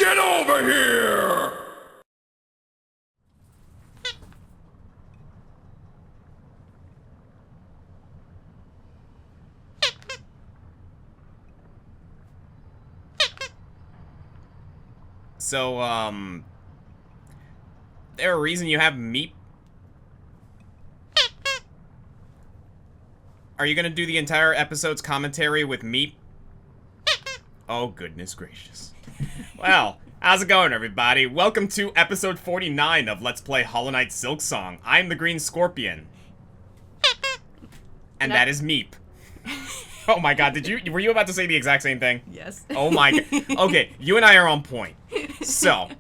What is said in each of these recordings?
Get over here! So, there a reason you have meat? Are you gonna do the entire episode's commentary with meat? Oh, goodness gracious. Well, how's it going, everybody? Welcome to episode 49 of Let's Play Hollow Knight Silksong. I'm the Green Scorpion. And that is Meep. Oh my god, were you about to say the exact same thing? Yes. Oh my god. Okay, you and I are on point. So,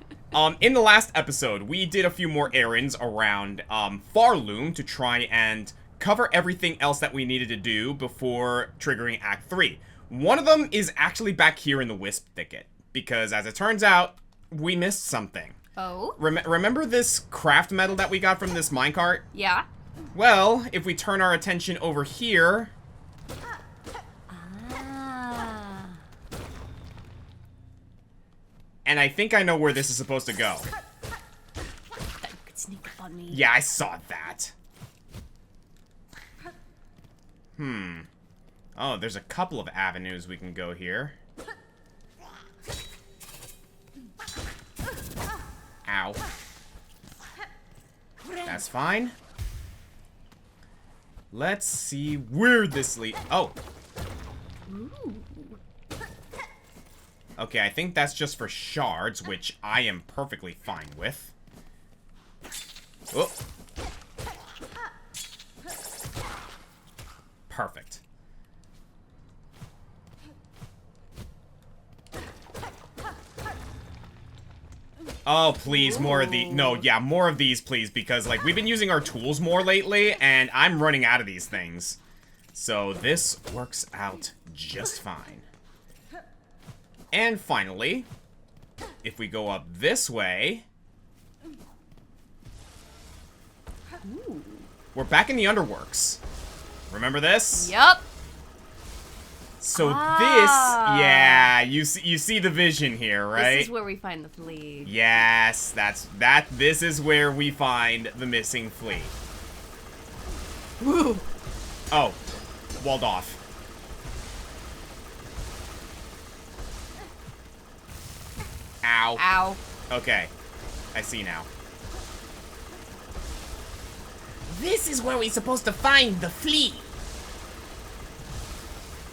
in the last episode, we did a few more errands around, Farloom to try and cover everything else that we needed to do before triggering Act 3. One of them is actually back here in the Wisp Thicket, because as it turns out, we missed something. Oh? Remember this craft metal that we got from this minecart? Yeah. Well, if we turn our attention over here... And I think I know where this is supposed to go. That could sneak up on me. Yeah, I saw that. Oh, there's a couple of avenues we can go here. Ow. That's fine. Let's see where this leads. Oh. Ooh. Okay, I think that's just for shards, which I am perfectly fine with. Oh. Perfect. Oh, please, more of these. No, yeah, more of these, please, because, like, we've been using our tools more lately, and I'm running out of these things. So this works out just fine. And finally, if we go up this way... Ooh. We're back in the Underworks. Remember this? Yup. So yeah, you see the vision here, right? This is where we find the flea. Yes, this is where we find the missing flea. Woo. Oh, walled off. Ow. Ow. Okay, I see now. This is where we're supposed to find the flea.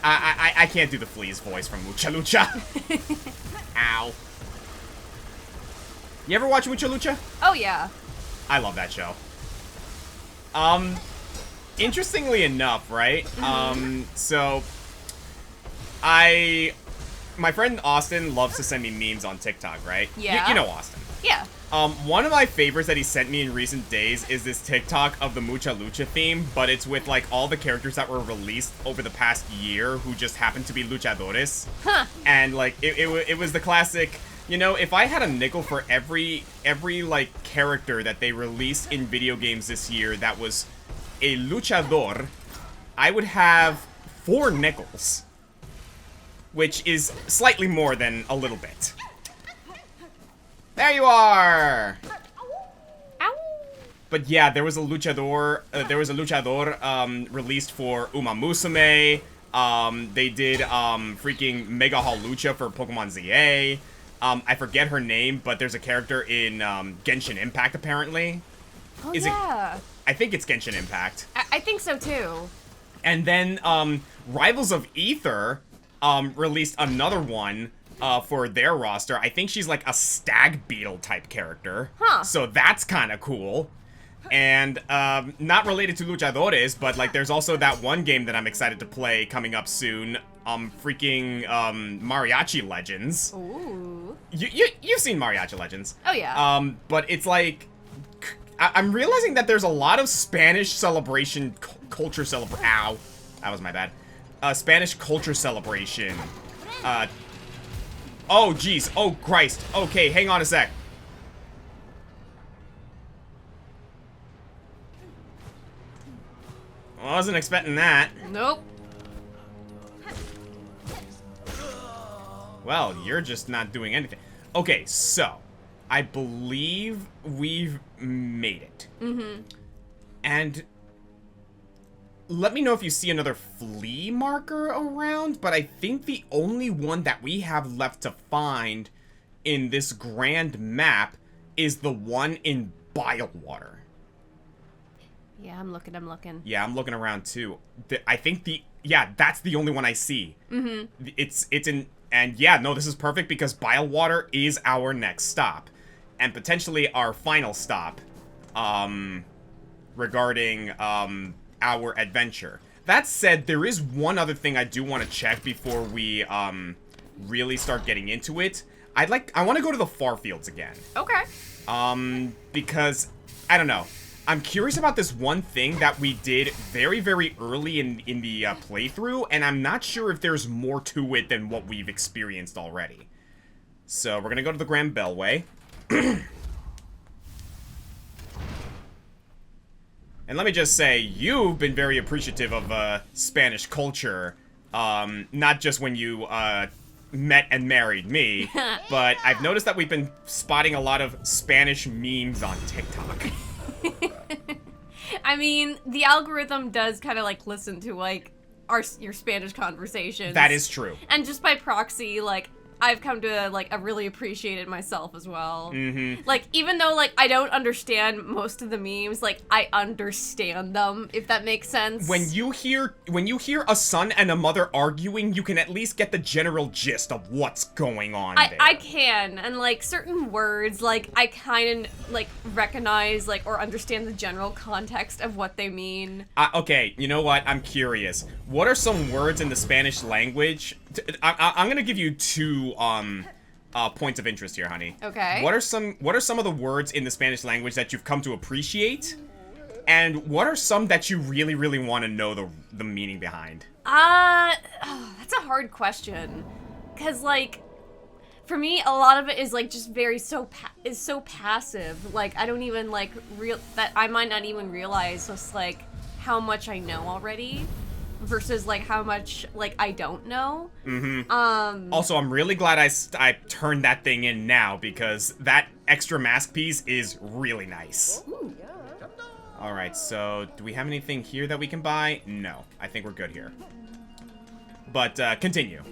I can't do the flea's voice from Mucha Lucha. Ow. You ever watch Mucha Lucha? Oh, yeah. I love that show. Interestingly enough, right? So my friend Austin loves to send me memes on TikTok, right? Yeah. You know Austin. Yeah. One of my favorites that he sent me in recent days is this TikTok of the Mucha Lucha theme, but it's with, like, all the characters that were released over the past year who just happened to be luchadores. Huh. And, like, it was the classic, you know, if I had a nickel for every, like, character that they released in video games this year that was a luchador, I would have 4 nickels. Which is slightly more than a little bit. There you are! Ow. But yeah, there was a luchador, released for Uma Musume. They did, freaking Mega Hall Lucha for Pokemon ZA. I forget her name, but there's a character in, Genshin Impact, apparently. Oh, Is yeah. I think it's Genshin Impact. I think so, too. And then, Rivals of Ether, released another one, for their roster. I think she's like a stag beetle type character. Huh. So that's kind of cool. And, not related to luchadores, but, like, there's also that one game that I'm excited to play coming up soon. Freaking, Mariachi Legends. Ooh. You've seen Mariachi Legends. Oh, yeah. But it's like... I'm realizing that there's a lot of Spanish celebration, culture celebration... Ow. That was my bad. Spanish culture celebration. Oh, jeez. Oh, Christ. Okay, hang on a sec. I wasn't expecting that. Nope. Well, you're just not doing anything. Okay, so I believe we've made it. And let me know if you see another flea marker around, but I think the only one that we have left to find in this grand map is the one in Bilewater. Yeah, I'm looking. Yeah, I'm looking around too. I think that's the only one I see. It's in, and yeah, no, this is perfect because Bilewater is our next stop. And potentially our final stop, regarding, our adventure. That said, there is one other thing I do want to check before we, really start getting into it. I want to go to the Farfields again. Okay. Because, I don't know. I'm curious about this one thing that we did very, very early in the playthrough, and I'm not sure if there's more to it than what we've experienced already. So, we're gonna go to the Grand Bellway. And let me just say, you've been very appreciative of Spanish culture, not just when you met and married me, but I've noticed that we've been spotting a lot of Spanish memes on TikTok. I mean, the algorithm does kind of like listen to like your Spanish conversations. That is true. And just by proxy, like I've come to like I really appreciate it myself as well. Like even though like I don't understand most of the memes, like I understand them, if that makes sense. When you hear a son and a mother arguing, you can at least get the general gist of what's going on there. I can, and like certain words, like I kind of like recognize like or understand the general context of what they mean. Okay, you know what? I'm curious. What are some words in the Spanish language? I'm gonna give you two points of interest here, honey. Okay. What are some of the words in the Spanish language that you've come to appreciate? And what are some that you really, really want to know the meaning behind? That's a hard question. 'Cause like for me, a lot of it is like just very so passive. Like I don't even like that I might not even realize just like how much I know already. Versus like how much like I don't know. Also, I'm really glad I turned that thing in now because that extra mask piece is really nice. All right, so do we have anything here that we can buy? No, I think we're good here. But continue.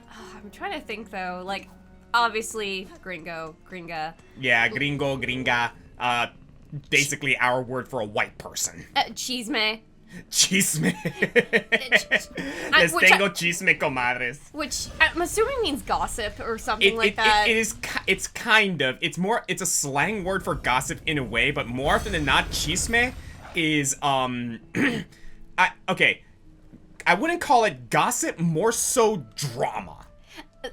I'm trying to think though. Like obviously, gringa. Yeah, gringo, gringa. Basically our word for a white person. Chisme. Chisme. Les tengo chisme, comadres. Which I'm assuming means gossip or something like that. It's kind of. It's a slang word for gossip in a way, but more often than not, chisme is, okay. I wouldn't call it gossip, more so drama.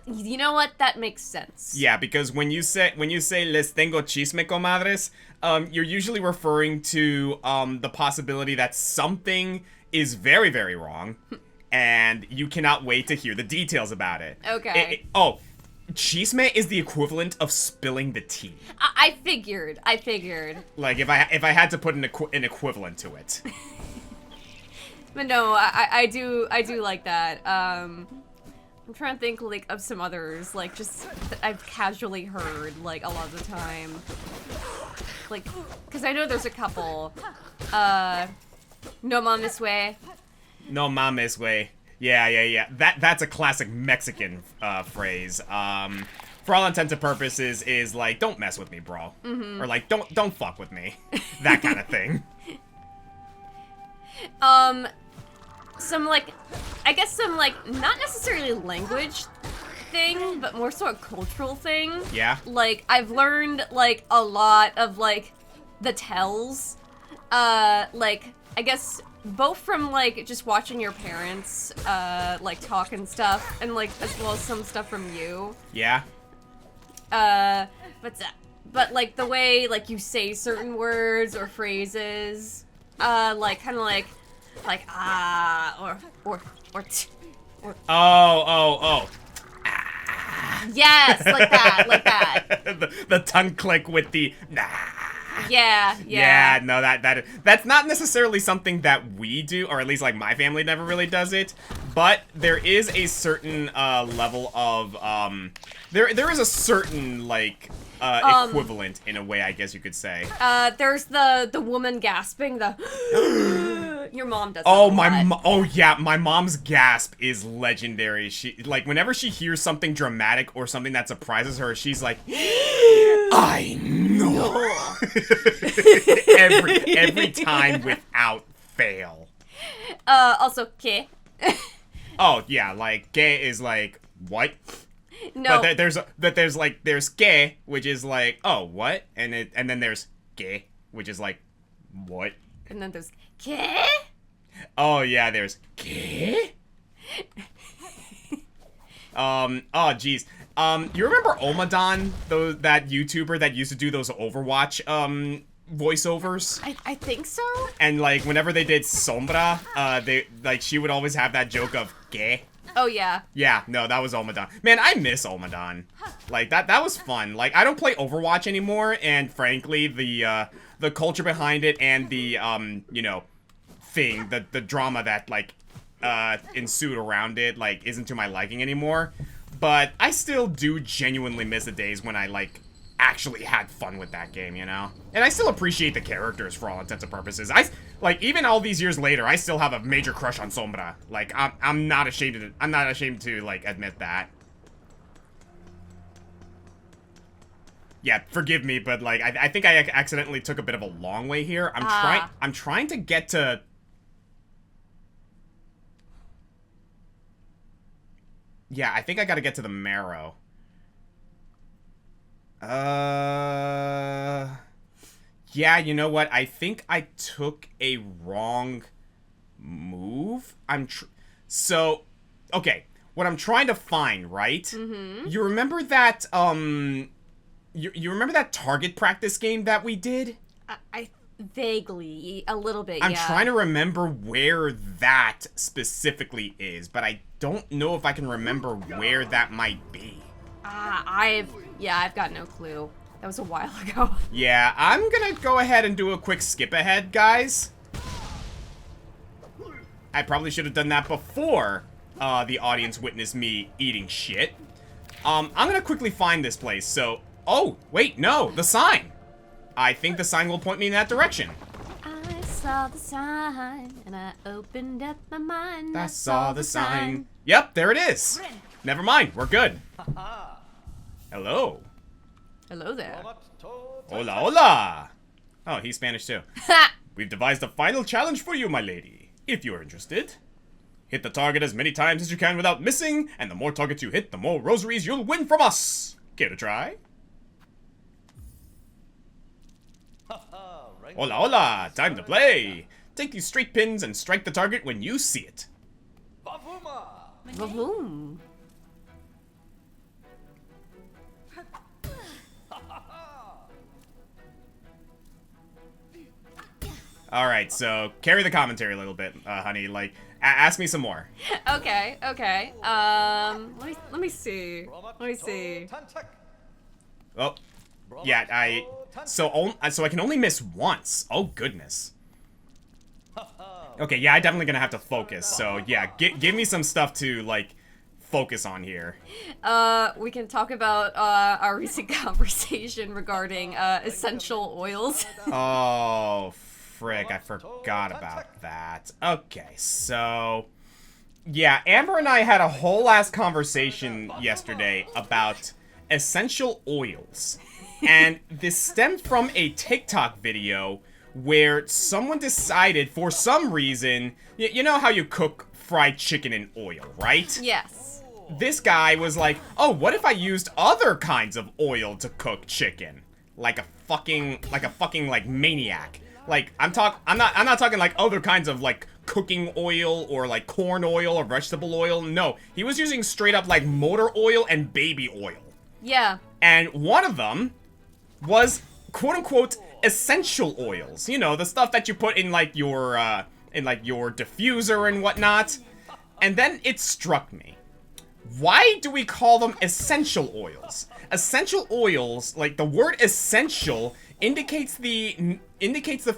You know what? That makes sense. Yeah, because when you say les tengo chisme, comadres, you're usually referring to the possibility that something is very, very wrong, and you cannot wait to hear the details about it. Okay. Chisme is the equivalent of spilling the tea. I figured. Like if I had to put an equivalent to it. But no, I do like that. I'm trying to think, like, of some others, like, just that I've casually heard, like, a lot of the time. Like, because I know there's a couple. No mames way. No mames way. Yeah. That's a classic Mexican phrase. For all intents and purposes, is like, don't mess with me, bro. Or like, don't fuck with me. That kind of thing. Some, like, I guess some, like, not necessarily language thing, but more so a cultural thing. Yeah? Like, I've learned, like, a lot of, like, the tells. Like, I guess both from, like, just watching your parents, like, talk and stuff, and, like, as well as some stuff from you. Yeah? But, like, the way, like, you say certain words or phrases, like, kind of like, or Oh. Yes, like that. The tongue click with the nah. Yeah, no, that's not necessarily something that we do, or at least like my family never really does it. But there is a certain level of there is a certain like equivalent in a way, I guess you could say. There's the woman gasping, your mom does that Oh, a lot. my mom's gasp is legendary. She, like, whenever she hears something dramatic or something that surprises her, she's like, I know. every time without fail. Also, ¿qué? Oh, yeah, like, ¿qué is like, what? No. But there's ¿qué, which is like, oh, what? And then there's ¿qué, which is like, what? And then there's ¿qué? Oh yeah, there's ¿qué? Oh jeez. You remember Omadon, that YouTuber that used to do those Overwatch voiceovers? I think so. And like whenever they did Sombra, she would always have that joke of ¿qué? Oh yeah. Yeah, no, that was Omadon. Man, I miss Omadon. Like that was fun. Like I don't play Overwatch anymore, and frankly, the culture behind it and the you know, thing, the drama that like ensued around it like isn't to my liking anymore. But I still do genuinely miss the days when I like actually had fun with that game, you know? And I still appreciate the characters for all intents and purposes. Like even all these years later, I still have a major crush on Sombra. Like I'm not ashamed to like admit that. Yeah, forgive me, but like I think I accidentally took a bit of a long way here. I'm trying to get to. Yeah, I think I got to get to the marrow. Yeah, you know what? I think I took a wrong move. So, okay. What I'm trying to find, right? Mm-hmm. You remember that, you remember that target practice game that we did? I vaguely, a little bit, I'm trying to remember where that specifically is, but I don't know if I can remember where that might be. I've got no clue. That was a while ago. Yeah, I'm gonna go ahead and do a quick skip ahead, guys. I probably should have done that before the audience witnessed me eating shit. I'm gonna quickly find this place, so... Oh, wait, no, the sign! I think the sign will point me in that direction. I saw the sign, and I opened up my mind. I saw the sign. Yep, there it is. Never mind, we're good. Hello. Hello there. Hola, hola. Oh, he's Spanish too. We've devised a final challenge for you, my lady. If you're interested. Hit the target as many times as you can without missing, and the more targets you hit, the more rosaries you'll win from us. Care to try? Hola, hola. Time to play. Take these straight pins and strike the target when you see it. Vavoom. Alright, so carry the commentary a little bit, honey. Like, ask me some more. Okay. Let me see. Oh, yeah, so I can only miss once. Oh, goodness. Okay, yeah, I'm definitely gonna have to focus. So, yeah, give me some stuff to, like, focus on here. We can talk about our recent conversation regarding essential oils. Oh, frick, I forgot about that. Okay, so... Yeah, Amber and I had a whole ass conversation yesterday about essential oils. And this stemmed from a TikTok video where someone decided, for some reason, you know how you cook fried chicken in oil, right? Yes. This guy was like, oh, what if I used other kinds of oil to cook chicken? Like a fucking like maniac. Like, I'm not talking like other kinds of like cooking oil or like corn oil or vegetable oil. No, he was using straight up like motor oil and baby oil. Yeah. And one of them was quote unquote essential oils. You know, the stuff that you put in like your diffuser and whatnot. And then it struck me. Why do we call them essential oils? Essential oils, like the word essential, indicates the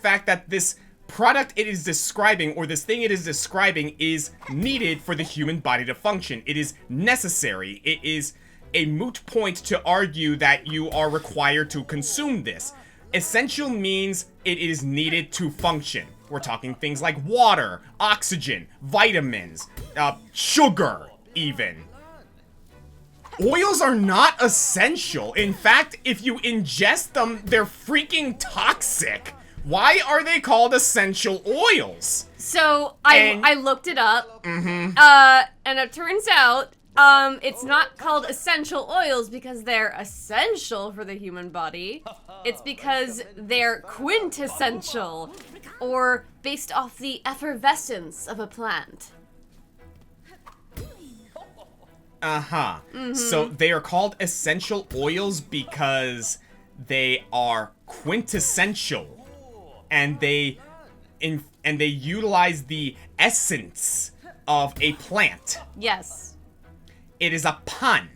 fact that this product it is describing, or this thing it is describing, is needed for the human body to function. It is necessary. It is a moot point to argue that you are required to consume this. Essential means it is needed to function. We're talking things like water, oxygen, vitamins, sugar, even. Oils are not essential. In fact, if you ingest them, they're freaking toxic. Why are they called essential oils? So, I looked it up, and it turns out, it's not called essential oils because they're essential for the human body. It's because they're quintessential, or based off the effervescence of a plant. So they are called essential oils because they are quintessential, and they utilize the essence of a plant. Yes. It is a pun.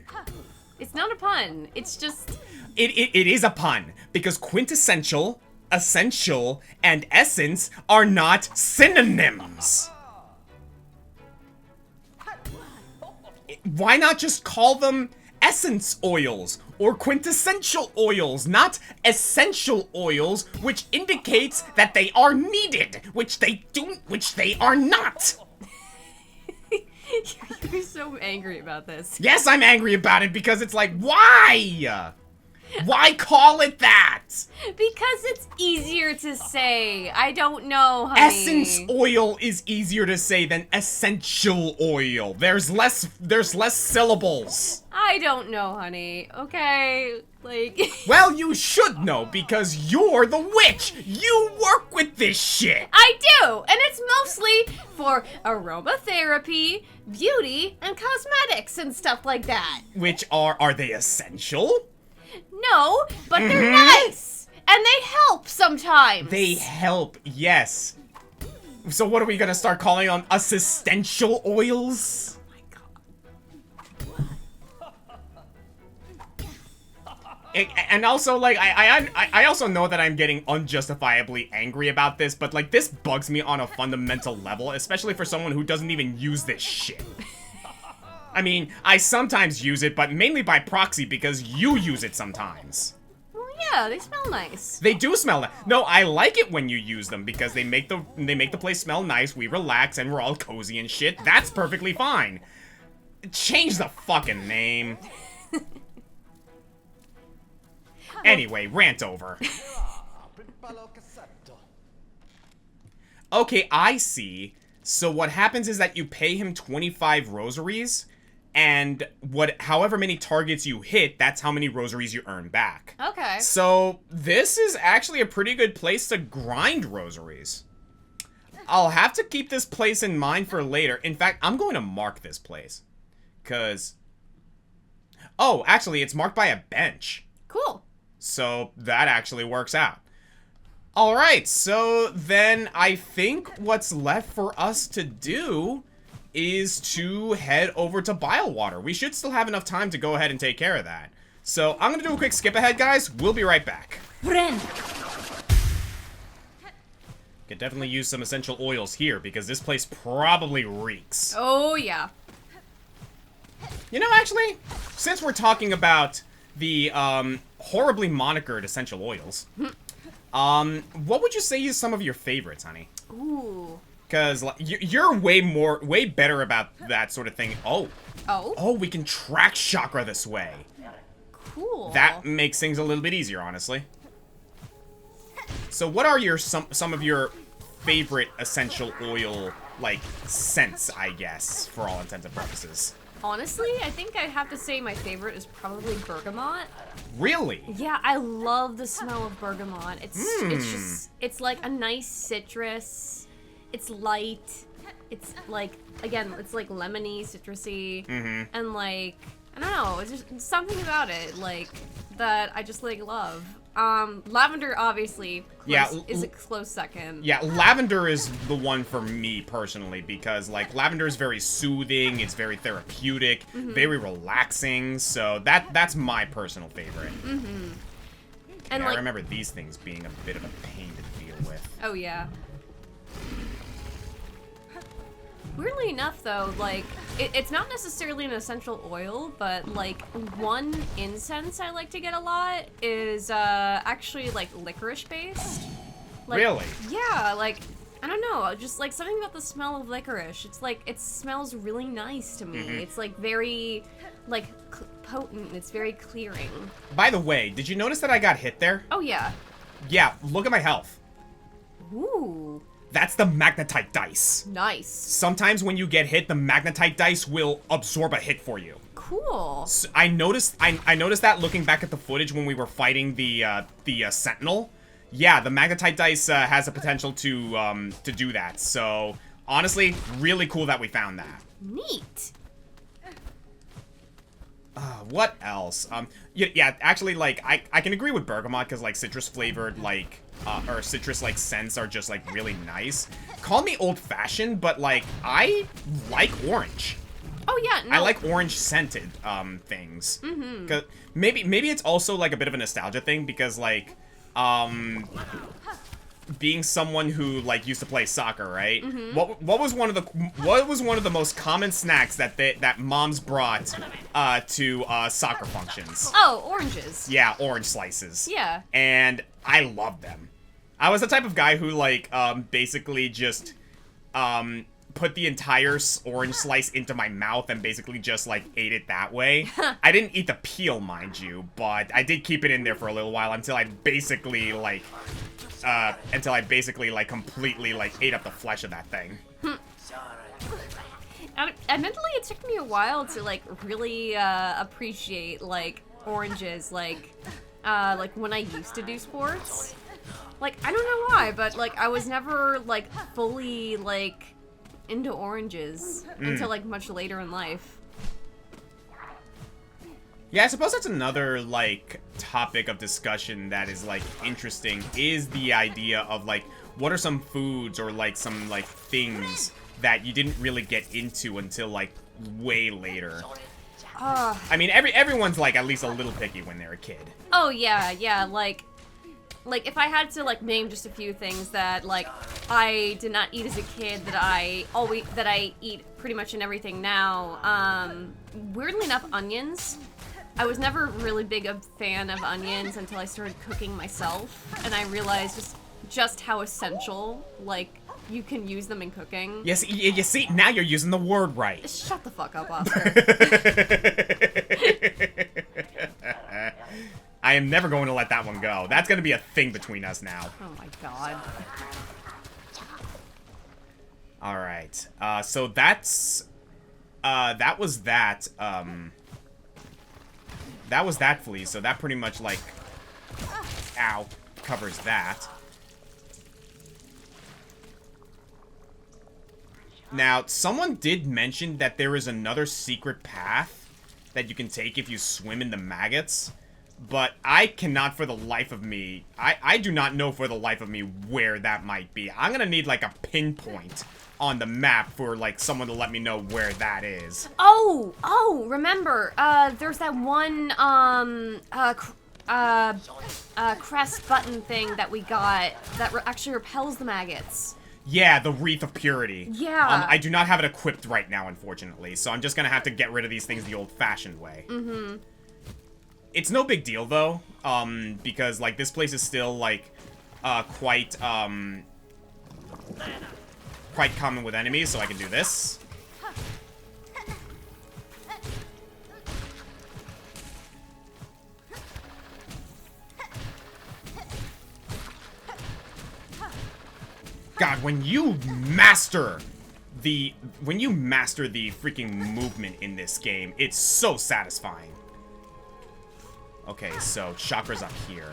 It's not a pun. It's just... It is a pun, because quintessential, essential, and essence are not synonyms. Why not just call them essence oils or quintessential oils, not essential oils, which indicates that they are needed, which they are not. You're so angry about this. Yes, I'm angry about it because it's like, why? Why call it that? Because it's easier to say. I don't know, honey. Essence oil is easier to say than essential oil. There's less syllables. I don't know, honey. Okay, like... Well, you should know because you're the witch. You work with this shit. I do, and it's mostly for aromatherapy, beauty, and cosmetics and stuff like that. Which are they essential? No, but they're nice, and they help sometimes. They help, yes. So what are we gonna start calling them? Assistential oils? Oh my god. And also, like, I also know that I'm getting unjustifiably angry about this, but, like, this bugs me on a fundamental level, especially for someone who doesn't even use this shit. I mean, I sometimes use it, but mainly by proxy because you use it sometimes. Well, yeah, they smell nice. They do smell nice. No, I like it when you use them because they make the place smell nice. We relax and we're all cozy and shit. That's perfectly fine. Change the fucking name. Anyway, rant over. Okay, I see. So what happens is that you pay him 25 rosaries, and however many targets you hit, that's how many rosaries you earn back. Okay. So this is actually a pretty good place to grind rosaries. I'll have to keep this place in mind for later. In fact, I'm going to mark this place. Because... Oh, actually, it's marked by a bench. Cool. So that actually works out. Alright, so then I think what's left for us to do is to head over to Bilewater. We should still have enough time to go ahead and take care of that. So I'm gonna do a quick skip ahead, guys. We'll be right back. Ren. Could definitely use some essential oils here because this place probably reeks. Oh, yeah. You know, actually, since we're talking about the horribly monikered essential oils, what would you say is some of your favorites, honey? Ooh. Because like, you're way better about that sort of thing. Oh. Oh? Oh, we can track chakra this way. Cool. That makes things a little bit easier, honestly. So what are some of your favorite essential oil, like, scents, I guess, for all intents and purposes? Honestly, I think I'd have to say my favorite is probably bergamot. Really? Yeah, I love the smell of bergamot. It's like a nice citrus. It's light. It's like, again, it's like lemony, citrusy. And like, I don't know, it's just something about it, like, that I just like love. Lavender obviously Yeah, is a close second. Yeah, lavender is the one for me personally because like lavender is very soothing, it's very therapeutic, very relaxing. So that's my personal favorite. And yeah, like, I remember these things being a bit of a pain to deal with. Oh yeah. Weirdly enough, though, like, it's not necessarily an essential oil, but, like, one incense I like to get a lot is, actually, like, licorice-based. Like, really? Yeah, like, I don't know, just, like, something about the smell of licorice. It's, like, it smells really nice to me. It's, like, very, like, potent. It's very clearing. By the way, did you notice that I got hit there? Oh, yeah. Yeah, look at my health. Ooh. That's the magnetite dice. Nice. Sometimes when you get hit, the magnetite dice will absorb a hit for you. Cool. So I noticed that looking back at the footage when we were fighting the Sentinel. Yeah, the magnetite dice has a potential to do that. So honestly, really cool that we found that. Neat. What else? Yeah, actually, like, I can agree with bergamot, because, like, citrus-flavored, like, or citrus-like scents are just, like, really nice. Call me old-fashioned, but, like, I like orange. Oh, yeah, no. I like orange-scented, things. Cause maybe it's also, like, a bit of a nostalgia thing, because, like, being someone who like used to play soccer, right? What was one of the most common snacks that moms brought to soccer functions? Oh, oranges. Yeah, orange slices. Yeah. And I loved them. I was the type of guy who like basically just put the entire orange slice into my mouth and basically just like ate it that way. I didn't eat the peel, mind you, but I did keep it in there for a little while until I basically completely like ate up the flesh of that thing. Admittedly, it took me a while to like really appreciate like oranges, like when I used to do sports. Like, I don't know why, but like I was never like fully like into oranges until like much later in life. Yeah, I suppose that's another, like, topic of discussion that is, like, interesting, is the idea of, like, what are some foods or, like, some, like, things that you didn't really get into until, like, way later. I mean, everyone's, like, at least a little picky when they're a kid. Oh, yeah, like, if I had to, like, name just a few things that, like, I did not eat as a kid that I eat pretty much in everything now, weirdly enough, onions. I was never really big a fan of onions until I started cooking myself, and I realized just how essential, like, you can use them in cooking. Yes, you see, now you're using the word right. Shut the fuck up, Oscar. I am never going to let that one go. That's going to be a thing between us now. Oh my god. Alright, so that's, that was that, that was that flea, so that pretty much, like, ow, covers that. Now, someone did mention that there is another secret path that you can take if you swim in the maggots, but I cannot for the life of me, I do not know for the life of me where that might be. I'm gonna need, like, a pinpoint on the map for, like, someone to let me know where that is. Oh, remember, there's that one, crest button thing that we got that actually repels the maggots. Yeah, the Wreath of Purity. Yeah. I do not have it equipped right now, unfortunately, so I'm just gonna have to get rid of these things the old-fashioned way. It's no big deal, though, because, like, this place is still, like, quite common with enemies, so I can do this. God, when you master the freaking movement in this game, it's so satisfying. Okay, so Chakra's up here.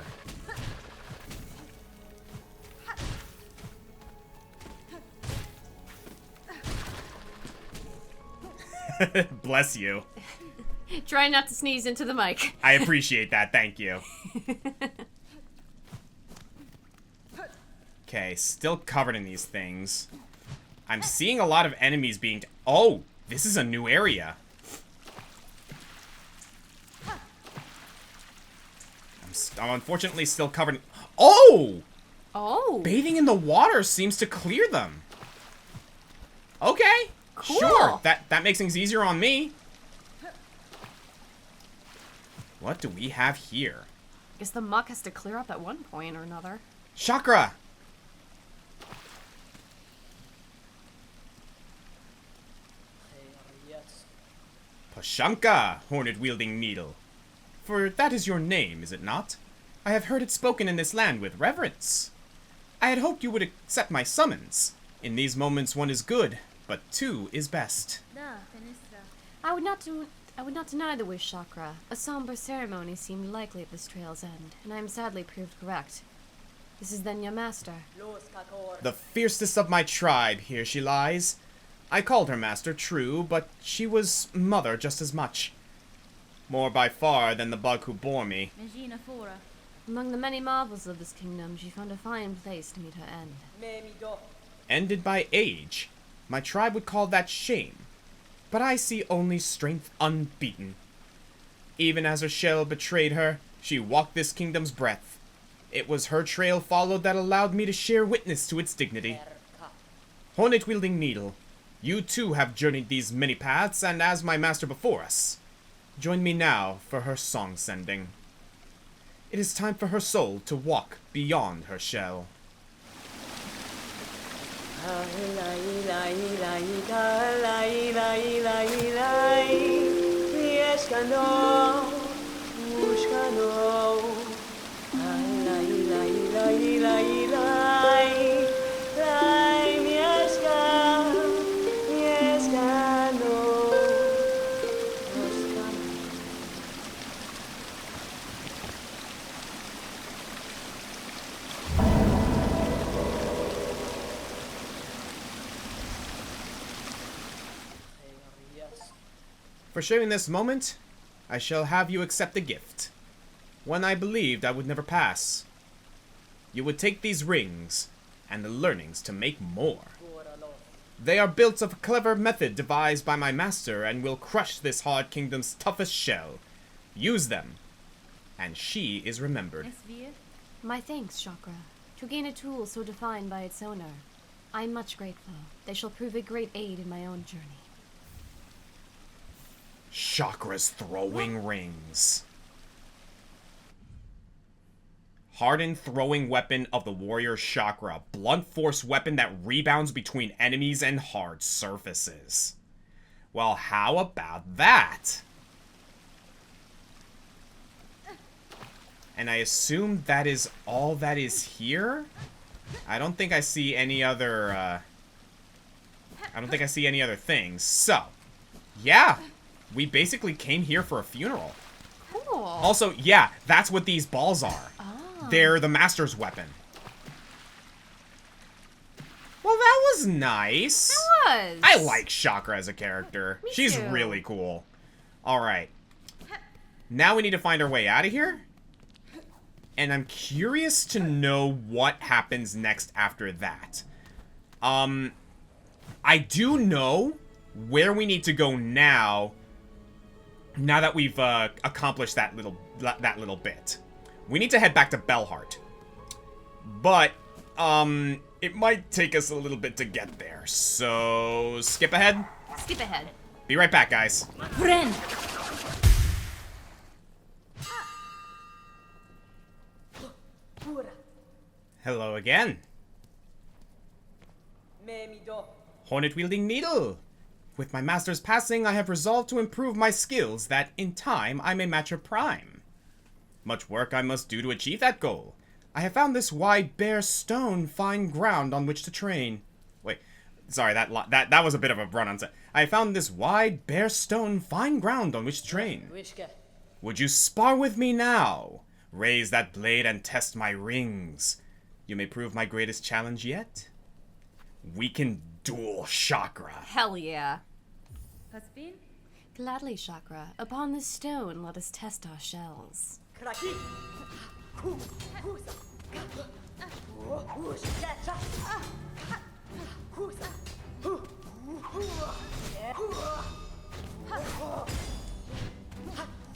Bless you. Try not to sneeze into the mic. I appreciate that, thank you. Okay, still covered in these things. I'm seeing a lot of enemies being... Oh, this is a new area. I'm unfortunately still covered in... Oh! Oh! Bathing in the water seems to clear them. Okay. Cool. Sure. That makes things easier on me. What do we have here? Guess the muck has to clear up at one point or another. Chakra! Pashamka, hornet-wielding needle. For that is your name, is it not? I have heard it spoken in this land with reverence. I had hoped you would accept my summons. In these moments one is good, but two is best. I would not deny the wish, Shakra. A somber ceremony seemed likely at this trail's end, and I am sadly proved correct. This is then your master. The fiercest of my tribe, here she lies. I called her master, true, but she was mother just as much. More by far than the bug who bore me. Among the many marvels of this kingdom, she found a fine place to meet her end. Ended by age. My tribe would call that shame. But I see only strength unbeaten. Even as her shell betrayed her, she walked this kingdom's breadth. It was her trail followed that allowed me to share witness to its dignity. Hornet-wielding needle, you too have journeyed these many paths, and as my master before us, join me now for her song sending. It is time for her soul to walk beyond her shell. For sharing this moment, I shall have you accept a gift. One I believed I would never pass. You would take these rings, and the learnings to make more. They are built of a clever method devised by my master, and will crush this hard kingdom's toughest shell. Use them, and she is remembered. My thanks, Chakra. To gain a tool so defined by its owner, I am much grateful. They shall prove a great aid in my own journey. Shakra's throwing rings. Hardened throwing weapon of the warrior Chakra. Blunt force weapon that rebounds between enemies and hard surfaces. Well, how about that? And I assume that is all that is here? I don't think I see any other, I don't think I see any other things. So, yeah. We basically came here for a funeral. Cool. Also, yeah, that's what these balls are. Oh. They're the master's weapon. Well, that was nice. That was. I like Chakra as a character. Me She's too. really cool. Alright. Now we need to find our way out of here. And I'm curious to know what happens next after that. I do know where we need to go now. Now that we've accomplished that little bit. We need to head back to Bellheart. But it might take us a little bit to get there. So skip ahead. Skip ahead. Be right back, guys. Ren. Hello again. Hornet-wielding needle. With my master's passing, I have resolved to improve my skills that, in time, I may match her prime. Much work I must do to achieve that goal. I have found this wide, bare stone fine ground on which to train. Wait, sorry, that was a bit of a run-on set. I found this wide, bare stone fine ground on which to train. Would you spar with me now? Raise that blade and test my rings. You may prove my greatest challenge yet. We can duel Chakra. Hell yeah. Gladly, Chakra. Upon this stone, let us test our shells.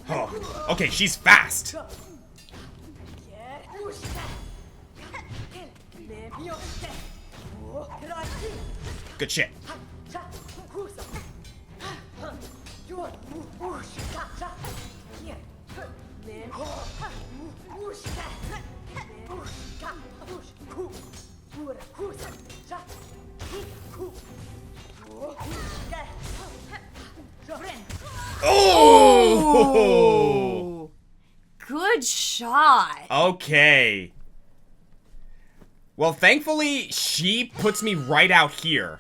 Oh, okay, she's fast. Good shit. Oh! Good shot. Okay. Well, thankfully, she puts me right out here,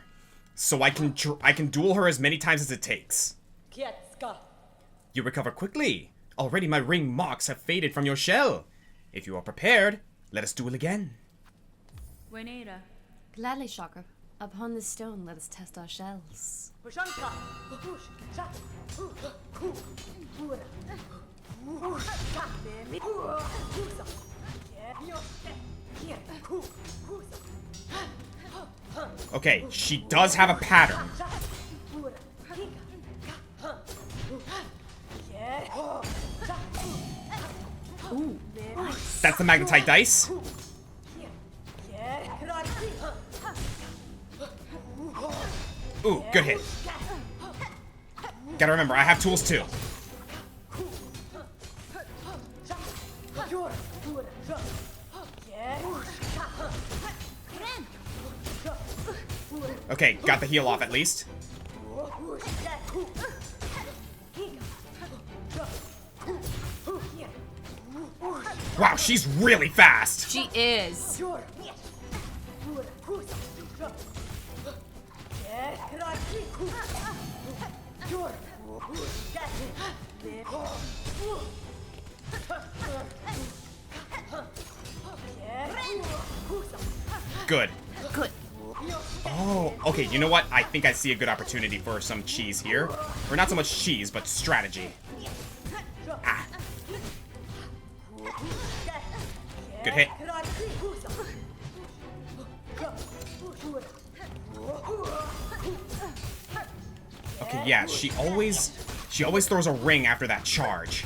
so I can duel her as many times as it takes. You recover quickly. Already my ring marks have faded from your shell. If you are prepared, let us duel again. Gladly, Shakra. Upon this stone, let us test our shells. Okay, she does have a pattern. Ooh, nice. That's the magnetite dice. Ooh, good hit. Gotta remember, I have tools too. Okay, got the heal off at least. Wow, she's really fast. She is. Good. Good. Oh, okay, you know what? I think I see a good opportunity for some cheese here. Or not so much cheese, but strategy. Ah. Good hit. Okay, yeah, she always throws a ring after that charge.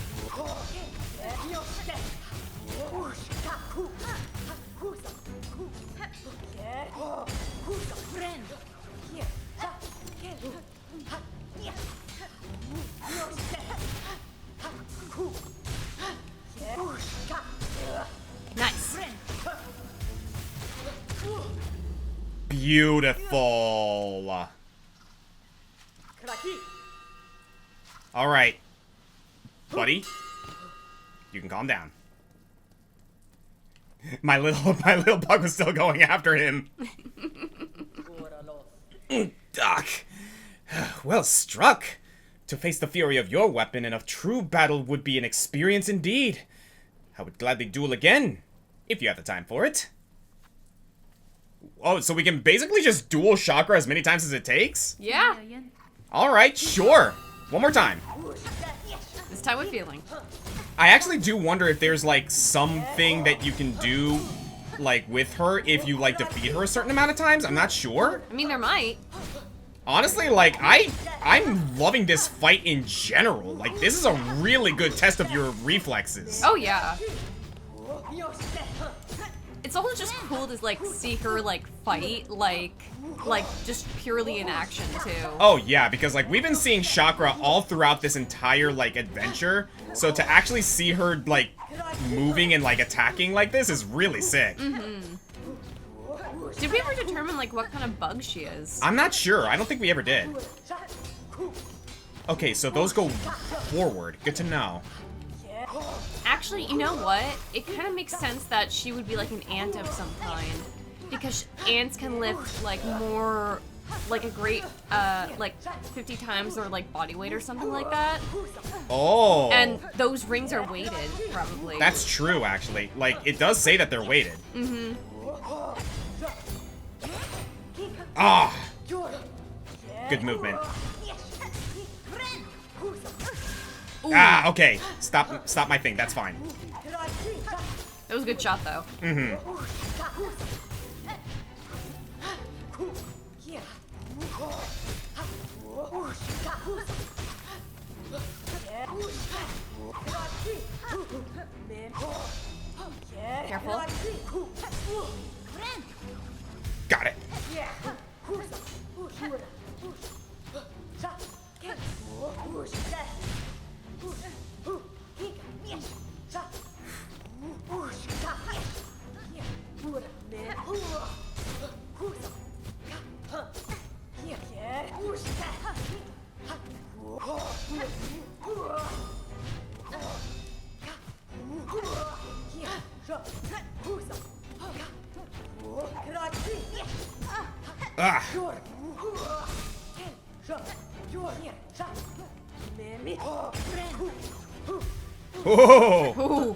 Nice. Beautiful. All right, buddy, you can calm down. My little bug was still going after him. Doc, well struck. To face the fury of your weapon in a true battle would be an experience indeed. I would gladly duel again, if you have the time for it. Oh, so we can basically just duel Shakra as many times as it takes? Yeah. Alright, sure. One more time. This time with feeling. I actually do wonder if there's, like, something that you can do, like, with her if you, like, defeat her a certain amount of times. I'm not sure. I mean, there might. Honestly, like, I'm loving this fight in general. Like, this is a really good test of your reflexes. Oh, yeah. It's also just cool to, like, see her, like, fight, like, just purely in action, too. Oh, yeah, because, like, we've been seeing Shakra all throughout this entire, like, adventure. So to actually see her, like, moving and, like, attacking like this is really sick. Mm-hmm. Did we ever determine, like, what kind of bug she is? I'm not sure. I don't think we ever did. Okay, so those go forward. Good to know. Actually, you know what? It kind of makes sense that she would be, like, an ant of some kind. Because ants can lift, like, more, like, a great, like, 50 times their, like, body weight or something like that. Oh. And those rings are weighted, probably. That's true, actually. Like, it does say that they're weighted. Mm-hmm. Ah! Good movement. Ooh. Ah, okay. Stop my thing. That's fine. It was a good shot, though. Mm-hmm. Careful. Got it. Ah. Oh. Ooh.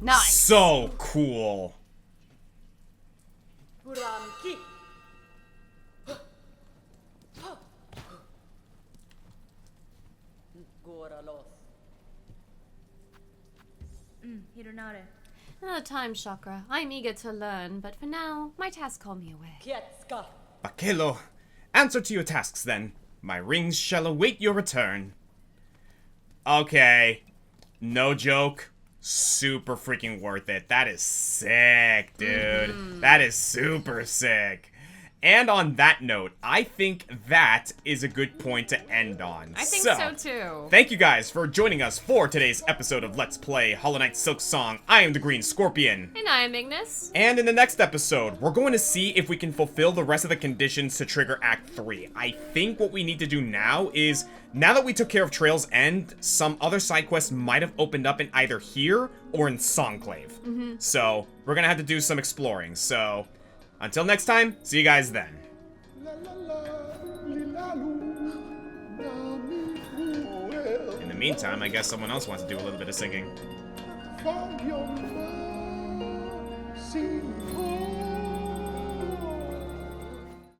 Nice. So cool. Another time, Chakra. I'm eager to learn, but for now, my tasks call me away. Bakelo, answer to your tasks then. My rings shall await your return. Okay. No joke. Super freaking worth it. That is sick, dude. That is super sick. And on that note, I think that is a good point to end on. I think so too. Thank you guys for joining us for today's episode of Let's Play Hollow Knight Silksong. I am the Green Scorpion. And I am Ignis. And in the next episode, we're going to see if we can fulfill the rest of the conditions to trigger Act 3. I think what we need to do now is, now that we took care of Trail's End, some other side quests might have opened up in either here or in Songclave. So, we're gonna have to do some exploring. So, until next time, see you guys then. In the meantime, I guess someone else wants to do a little bit of singing. For your mercy